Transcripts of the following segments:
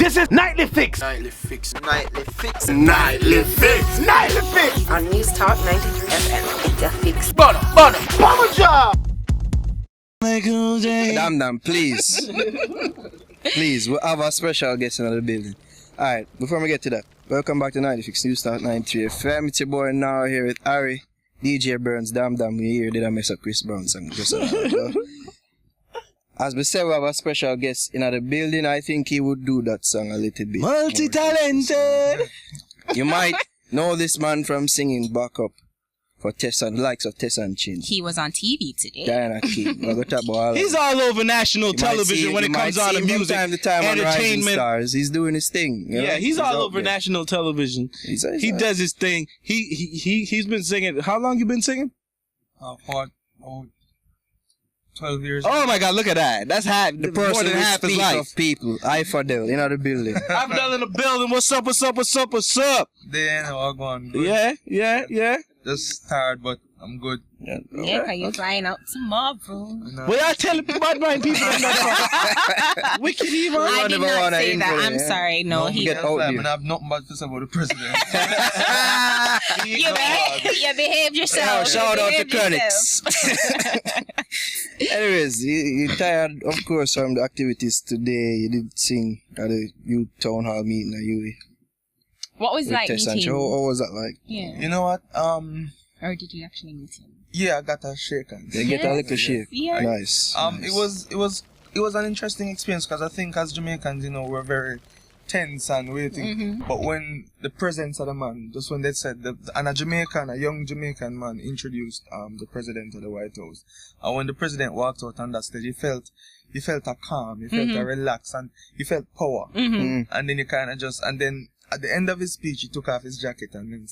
This is Nightly Fix. Nightly Fix. Nightly Fix. Nightly Fix. Nightly Fix. On News Talk 93 FM. It's a fix. Bomber job. Damn, please. Please, we have a special guest in the building. Alright, before we get to that, welcome back to 96 News Start 93 FM. It's your boy now here with Harry, DJ Burns, damn, we here, did I mess up Chris Brown song? Just as we said, we have a special guest in the building. I think he would do that song a little bit. Multi-talented! You might know this man from singing backup for Tessanne, likes of Tessanne Chin. He was on TV today. Diana King. He's all over national television when it comes on to music, time to time on Rising entertainment. Stars. He's doing his thing. You know? Yeah, he's all over national television. He does his thing. He's been singing. How long you been singing? For 12 years. Oh my God! Look at that. That's half. The more person than who half his speak life. of people. Ifidel in the building. Ifidel in the building. What's up? What's up? What's up? What's up? Then I'm going. Yeah. Just tired, but I'm good. Yeah, you flying out tomorrow. Well, I tell bad mind people that wicked evil. I did not say that. I'm sorry. No, he. Get out I there. have nothing bad to say about the president. You behaved yourself. Shout out to Chronics. Anyways, you tired, of course, from the activities today. You did sing at the youth town hall meeting at UE. What was like Tessanne, meeting? how was that like? Yeah. You know what? Or did you actually meet him? Yeah, I got a shake hands. They get a little shake. Yeah. Nice. It was an interesting experience because I think as Jamaicans, you know, we're very tense and waiting. Mm-hmm. But when the presence of the man, just when they said a young Jamaican man introduced the president of the White House, and when the president walked out on that stage, you felt a calm, you felt a relax, and you felt power. Mm-hmm. And then you kind of and then at the end of his speech, he took off his jacket and then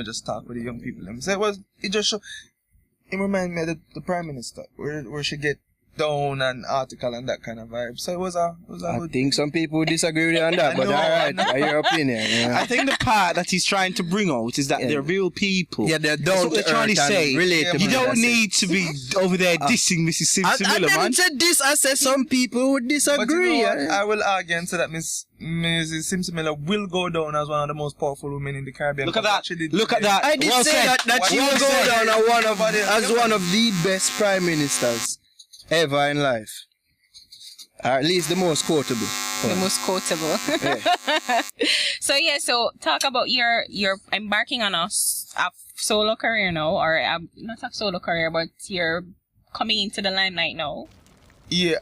just talk with the young people. And so it reminded me of the Prime Minister, where she get down and article and that kind of vibe. So it was a I think some people would disagree with you on that, but alright, your opinion. Yeah. I think the part that he's trying to bring out is that they're real people. Yeah, they're That's down what they're to trying to earth and say. relatable. You don't need to be over there dissing Mrs. Simpson-Miller, man. I didn't say this, I said some people would disagree. But you know what? I will argue and say that Mrs. Simpson-Miller will go down as one of the most powerful women in the Caribbean. Look at that. Look at that. I did Well say said. that she will go down as one of the best prime ministers ever in life. Or at least the most quotable. The most quotable. Yeah. So talk about your embarking on a solo career now, or not a solo career, but you're coming into the limelight now. Yeah.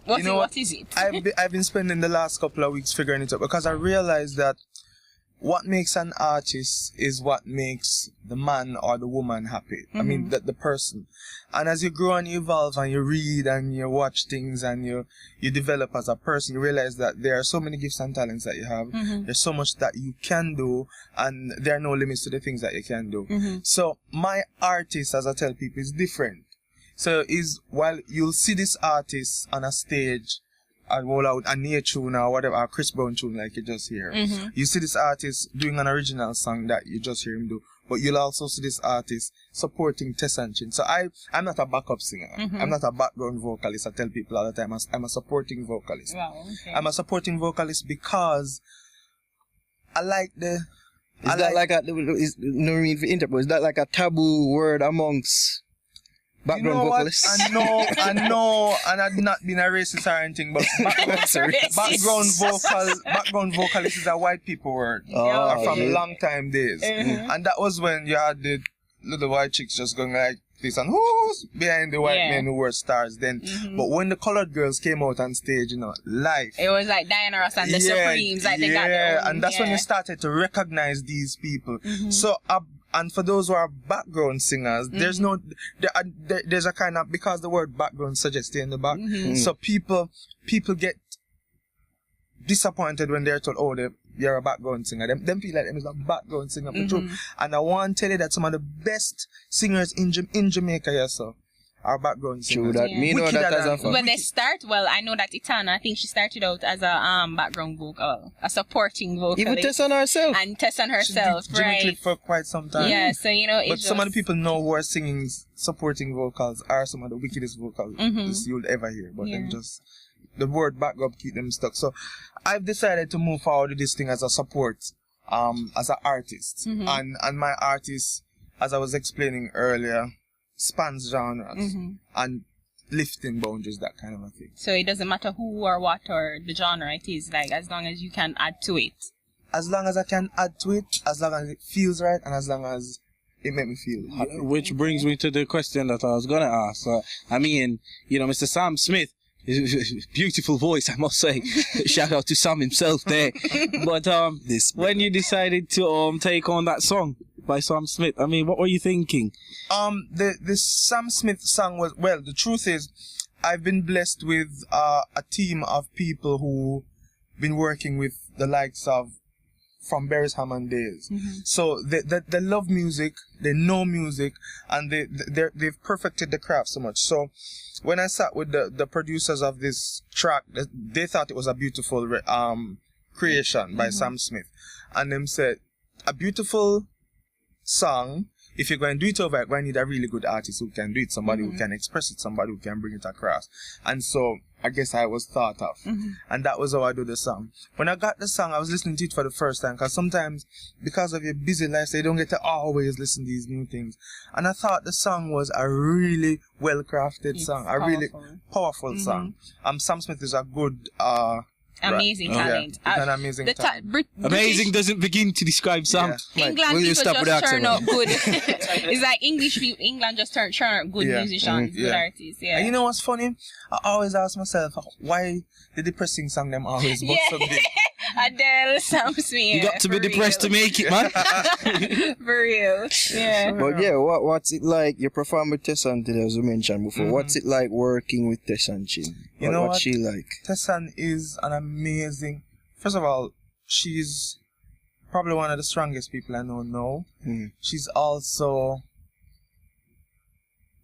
What is it? I've been spending the last couple of weeks figuring it out because I realized that what makes an artist is what makes the man or the woman happy. I mean, the person. And as you grow and you evolve and you read and you watch things and you develop as a person, you realize that there are so many gifts and talents that you have. There's so much that you can do, and there are no limits to the things that you can do. So my artist, as I tell people, is different. So while you'll see this artist on a stage, I roll out a Nia tune or whatever, a Chris Brown tune like you just hear. You see this artist doing an original song that you just hear him do, but you'll also see this artist supporting Tessanne Chin. So I'm not a backup singer. I'm not a background vocalist. I tell people all the time, I'm a supporting vocalist. Wow, okay. I'm a supporting vocalist because I like the... Is that like a taboo word amongst background vocalists? I know, and I've not been a racist or anything, but background vocalist is a white people word from long time days. And that was when you had the little white chicks just going like this and who's behind the white men who were stars then. But when the colored girls came out on stage, live. It was like Diana Ross and the Supremes, like they got their own, and that's when you started to recognize these people. So and for those who are background singers, there's a kind of, because the word background suggests stay in the back. So people get disappointed when they're told, oh, you're a background singer. Them feel like them is a background singer. And I want to tell you that some of the best singers in Jamaica, are background singers. True that. Me know that as a fact. When they start, well, I know that Itana, I think she started out as a background vocal, a supporting vocalist. Even Tessanne herself. And Tessanne herself, She's been doing it for quite some time. Yeah, so but some of the people know who are singing supporting vocals are some of the wickedest vocals you'll ever hear. But them just the word backup keep them stuck. So I've decided to move forward with this thing as a support, as an artist. And my artist, as I was explaining earlier, spans genres and lifting boundaries, that kind of a thing. So it doesn't matter who or what or the genre it is, like as long as you can add to it. As long as I can add to it, as long as it feels right, and as long as it makes me feel happy. Which brings me to the question that I was gonna ask. I mean, you know, Mr. Sam Smith, beautiful voice, I must say. Shout out to Sam himself there. But when you decided to take on that song by Sam Smith, I mean, what were you thinking? The Sam Smith song was, well, the truth is, I've been blessed with a team of people who been working with the likes of from Barry's Hammond days. So they love music, they know music, and they've perfected the craft so much. So when I sat with the producers of this track, they thought it was a beautiful creation by Sam Smith. And them said, a beautiful song, if you're going to do it over, you're going to need a really good artist who can do it, somebody who can express it, somebody who can bring it across. And so I guess I was thought of. And that was how I do the song. When I got the song, I was listening to it for the first time, because sometimes, because of your busy life, you don't get to always listen to these new things. And I thought the song was a really well-crafted song, a really powerful song. Sam Smith is a good... amazing talent. Yeah, an amazing talent. Amazing doesn't begin to describe Sam. England Will you people stop with just the turn accent, up good. It's like English people, England just turn up good musicians, good artists. Yeah. And you know what's funny? I always ask myself, why the depressing song them always bust so big? Adele, Sam Smith. You got to be depressed to make it, man. For real. Yeah. But yeah, what's it like? You perform with Tessanne today, as we mentioned before. What's it like working with Tessanne Chin? You know what's she like? Tessanne is an amazing... First of all, she's probably one of the strongest people I know now. She's also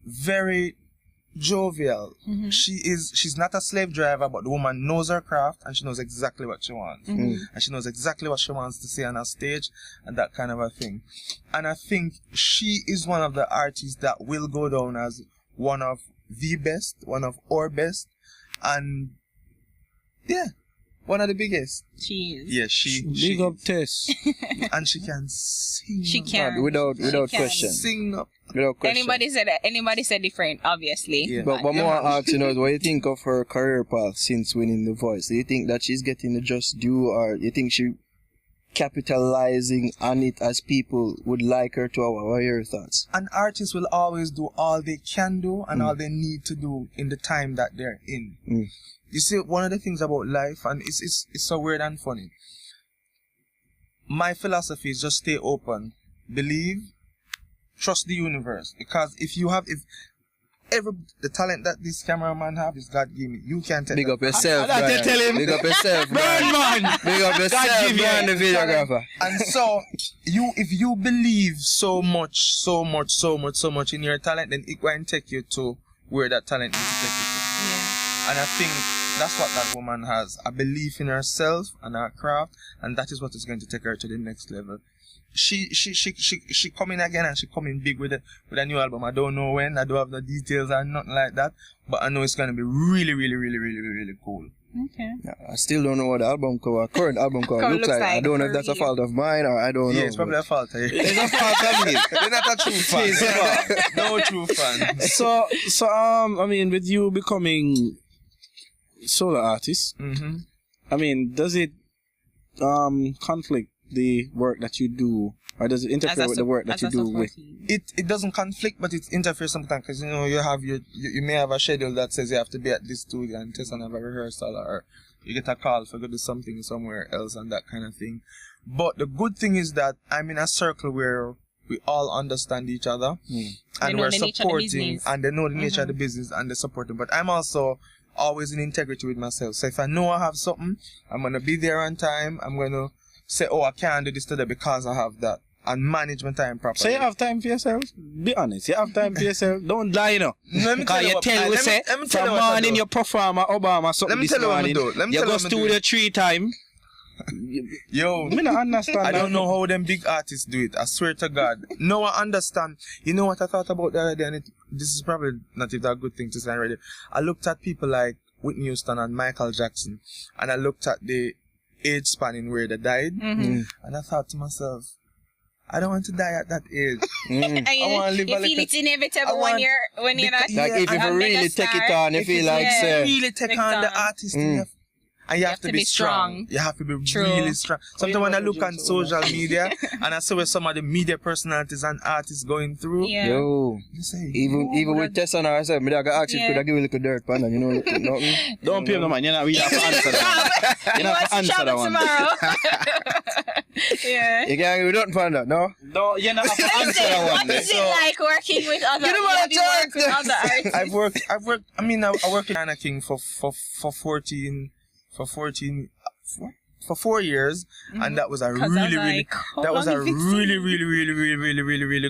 very jovial. She's not a slave driver, but the woman knows her craft and she knows exactly what she wants. And she knows exactly what she wants to say on a stage and that kind of a thing. And I think she is one of the artists that will go down as one of the best, one of our best, and yeah, one of the biggest. She is. Yeah, she Big up Tess. and she can sing. She can. Without question. Sing up. Without question. Anybody said different, obviously. Yeah. But more ask, you know, what do you think of her career path since winning The Voice? Do you think that she's getting the just due, or you think she capitalizing on it as people would like her to? What are your thoughts? An artist will always do all they can do and all they need to do in the time that they're in. You see, one of the things about life, and it's so weird and funny, my philosophy is just stay open, believe, trust the universe. Because if the talent that this cameraman have is God give me, you can't tell. Big up yourself, I Brian. tell him. Big up yourself, Burn, Brian. man. Big up yourself, give you Brian, the videographer. And so, if you believe so much in your talent, then it will take you to where that talent needs to take you to. Yeah. And I think that's what that woman has, a belief in herself and her craft, and that is what is going to take her to the next level. She coming again, and she coming big with a new album. I don't know when, I don't have the details or nothing like that, but I know it's going to be really, really, really, really, really cool. Okay. I still don't know what the current album cover looks like. I don't know if that's a fault of mine or I don't know. Yeah, it's probably a fault of you. It's a fault of me. They're not a true fan. No true fan. So I mean, with you becoming solo artist, I mean, does it conflict the work that you do, or does it interfere with the work that you do with? It doesn't conflict, but it interferes sometimes, because you may have a schedule that says you have to be at this studio and Tessanne have a rehearsal, or you get a call for go do something somewhere else and that kind of thing. But the good thing is that I'm in a circle where we all understand each other and we're supporting, and they know the nature of the business and they're supporting. But I'm also always in integrity with myself. So if I know I have something, I'm going to be there on time. I'm going to say, oh, I can't do this today because I have that, and manage my time properly. So you have time for yourself? Be honest, you have time for yourself. Don't lie, you know. Because you tell me, say, from morning you perform at Obama something this morning. You go studio 3 times. Yo, I don't understand. I don't know how them big artists do it. I swear to God. No, I understand. You know what I thought about the other day, and this is probably not even a good thing to say already. I looked at people like Whitney Houston and Michael Jackson, and I looked at the age span in where they died, and I thought to myself, I don't want to die at that age. And I want to live you a feel little. it's inevitable when you're not Like if you a really mega take it star. on, you feel like, yeah. sir. Really take on the artist thing. And you have to be strong. You have to be True. really strong. Sometimes when I look on social media and I see where some of the media personalities and artists going through, Yeah. Yo, you say, even with Tessanne herself, me I got ask you, could I give you a little dirt, pan, you know, nothing. Don't pay no man. You're not really have to answer that. You're not have to answer that one. Yeah. You can't give me nothing for that, no? No, you're not have to answer that one. What is it like working with other artists? I work. I mean, I work in Anna King for 4 years, and that was a really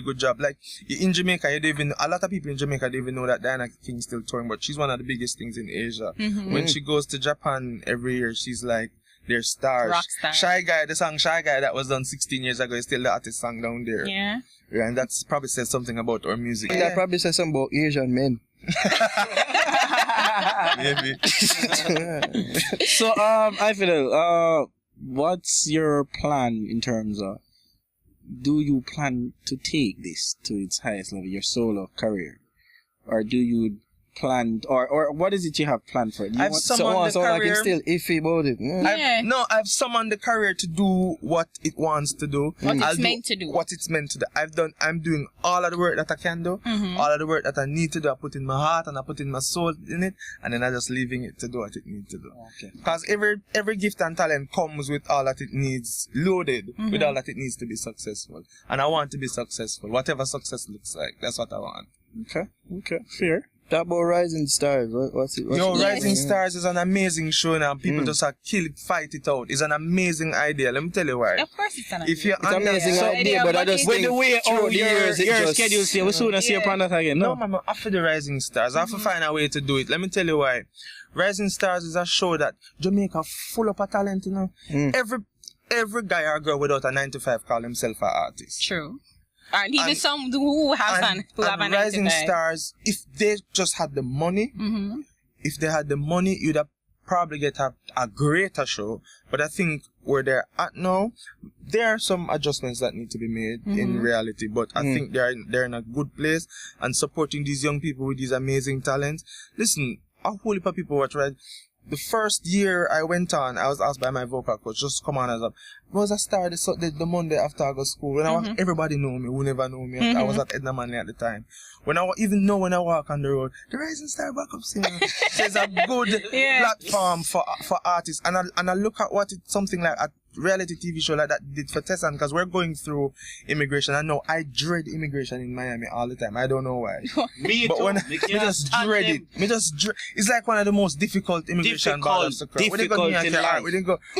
good job. Like in Jamaica, you don't even, a lot of people in Jamaica don't even know that Diana King is still touring, but she's one of the biggest things in Asia. When she goes to Japan every year, she's like their stars. Rock star. Shy Guy, the song Shy Guy that was done 16 years ago is still the artist song down there. Yeah. Yeah, and that's probably says something about our music. That probably says something about Asian men. Maybe. So, Ifidel, what's your plan in terms of, do you plan to take this to its highest level, your solo career? Or do you plan, or what is it you have planned for it? I've summoned the like career. it's still iffy about it. I've summoned the career to do what it wants to do. What I'll it's meant to do. What it's meant to do. I'm doing all of the work that I can do. All of the work that I need to do. I put in my heart and I put in my soul in it. And then I'm just leaving it to do what it needs to do. Okay. Because every gift and talent comes with all that it needs, loaded with all that it needs to be successful. And I want to be successful. Whatever success looks like. That's what I want. Okay, fair. Talk about Rising Stars. What's it? Rising Stars is an amazing show now. People just fight it out. It's an amazing idea. Let me tell you why. Of course it's an If you're It's amazing under- idea, but I just With think the way through the years, it your just- schedule stay, we soon see you upon that again. No, man, after the Rising Stars, I have to find a way to do it. Let me tell you why. Rising Stars is a show that Jamaica full up of talent, you know. Every guy or girl without a 9-to-5 call himself an artist. True. And even some who have And a Rising 9-to-5. Stars, if they just had the money, if they had the money, you'd have probably get a greater show. But I think where they're at now, there are some adjustments that need to be made in reality. But I think they're in a good place and supporting these young people with these amazing talents. Listen, a whole heap of people watch, right? The first year I went on, I was asked by my vocal coach, just come on as a, was a star the Monday after I go to school. When I was, everybody know me, who never know me. I was at Edna Manley at the time. When I when I walk on the road, the Rising Star backup singer. So it's a good platform for artists. And I look at what something like a reality TV show like that did for Tessanne, because we're going through immigration. I know I dread immigration in Miami all the time. I don't know why. Me But too. when me just dread it. It's like one of the most difficult immigration battles to cross. When they go Difficult in life.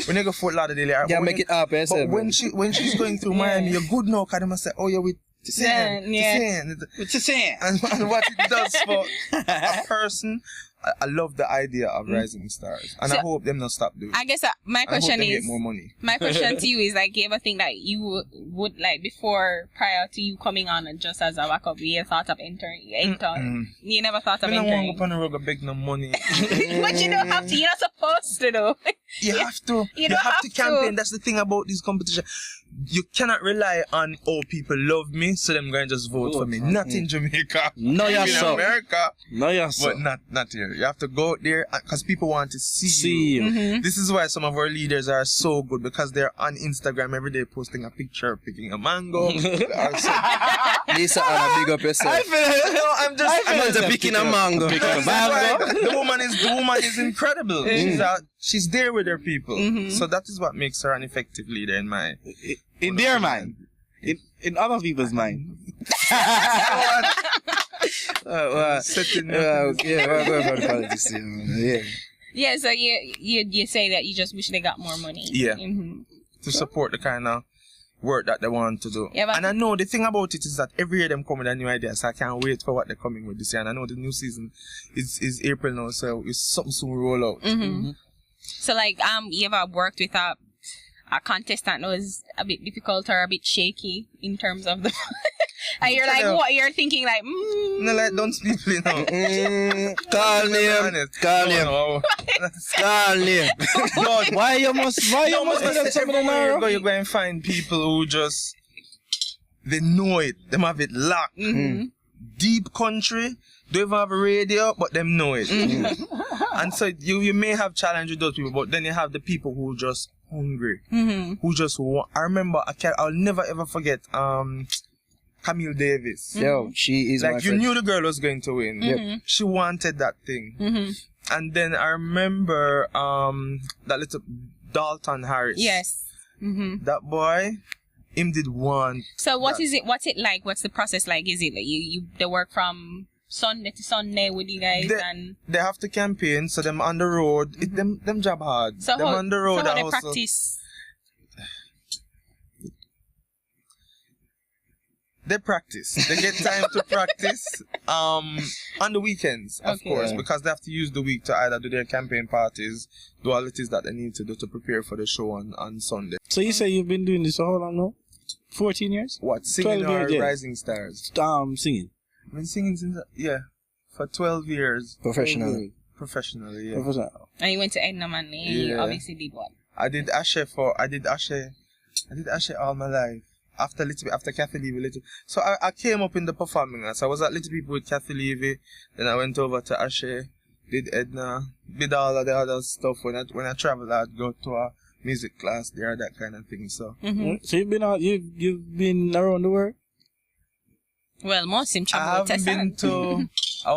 when they go Fort Lauderdale, Yeah, make it up, but yourself. when she's going through Miami, you're good now, because they must say, oh, you're with Tessanne. What's you saying? And what it does for a person, I love the idea of Rising Stars. And I hope them not stop doing it. I guess my I hope question them is, get more money. my question to you is, like, you ever think that you would like, before, prior to you coming on and just as a backup, you ever thought of entering? You never thought of I don't want to entering? go on the road and beg no money. But you don't have to. You're not supposed to, though. You have to. You don't have have to to. campaign. That's the thing about this competition. You cannot rely on, oh, people love me, so them going to just vote for me. Not in Jamaica. No, in yes, sir. America. No, yes, sir. But not here. You have to go out there because people want to see you. Mm-hmm. This is why some of our leaders are so good, because they're on Instagram every day posting a picture picking a mango. Lisa, Anna, big up yourself. I'm just picking a mango. This is why the woman is incredible. She's there with her people. So that is what makes her an effective leader in my In their mind. In other people's mind. setting. We're going for the politics. Yeah. Yeah, so you say that you just wish they got more money. Yeah. Mm-hmm. To support the kind of work that they want to do. Yeah, but and I know the thing about it is that every year them come with a new idea, so I can't wait for what they're coming with this year. And I know the new season is April now, so it's something soon roll out. So, like, you ever worked with a contestant that was a bit difficult or a bit shaky in terms of the And you're like, what? You're thinking like, No, like, don't sleep, you know. Call name. Honest. Call name. No. Call name. Why you must do that something Everywhere now? you go and find people who just, they know it. Them have it locked. Deep country, don't even have a radio, but them know it. And so you may have challenge with those people, but then you have the people who just hungry, who just want. I remember, I'll never ever forget Camille Davis. Yo, she is my Like, you friend. knew the girl was going to win. Yep. She wanted that thing. And then I remember that little Dalton Harris. yes. That boy, him did one. So what's it like? What's the process like? Is it like they work from Sunday to Sunday with you guys and They have to campaign, so them on the road. Them job hard. so them how, on the road. so how they also. practice? They practice. They get time to practice on the weekends, of Okay. course, because they have to use the week to either do their campaign parties, do all it is that they need to do to prepare for the show on Sunday. So you say you've been doing this for how long now? 14 years? What, singing 12 or years, yeah. Rising Stars? Singing. I've been singing since, for 12 years. Professionally. Professionally, yeah. Professional. And you went to Edna Manley. You Yeah. obviously did what? I did Ashe all my life. After Kathy Levy, little. So I came up in the performing arts. I was at Little People with Kathy Levy. Then I went over to Ashe, did Edna, did all of the other stuff. When I travel, I'd go to a music class there, that kind of thing. So So you've been out. You've been around the world. Well, most him I travel with haven't been Tessanne. to. I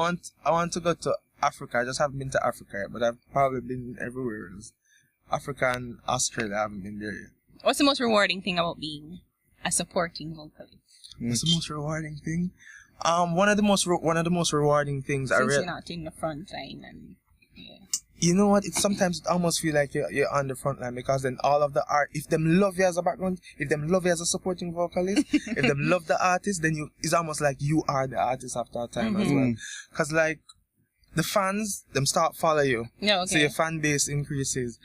want to go to Africa. I just haven't been to Africa yet, but I've probably been everywhere else. Africa and Australia, I haven't been there yet. What's the most rewarding thing about being a supporting vocalist? What's the most rewarding thing? One of the most rewarding things Since you're not in the front line and You know what? Sometimes it almost feel like you're on the front line, because then all of the art, if them love you as a background, if them love you as a supporting vocalist, if them love the artist, then it's almost like you are the artist after a time as well. Because like the fans, them start follow you. Yeah, okay. So your fan base increases.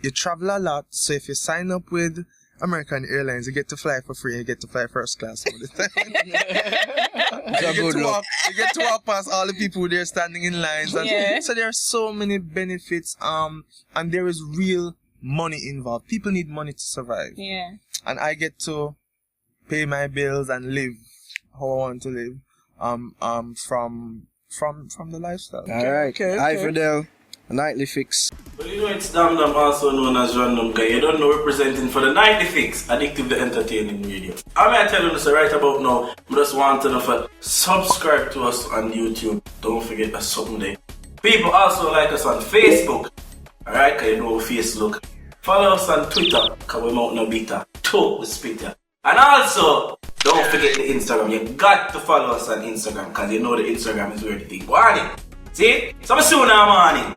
You travel a lot, so if you sign up with American Airlines, you get to fly for free, you get to fly first class all the time. You get to walk past all the people there standing in lines. And so there are so many benefits, and there is real money involved. People need money to survive. Yeah. And I get to pay my bills and live how I want to live from the lifestyle. Alright. Ifidel, Nightly Fix. Well, you know it's Dam Dam, also known as Random Guy. You don't know, representing for the Nightly Fix, Addictive the Entertaining Radio. I'm going to tell you this right about now. I just want to know if subscribe to us on YouTube. Don't forget that's something there. People also like us on Facebook. Alright, because you know Facebook. Follow us on Twitter, because we're out no beta. Talk with Spitter. And also, don't forget the Instagram. You got to follow us on Instagram, because you know the Instagram is where the thing going. See? So I'm soon now, morning.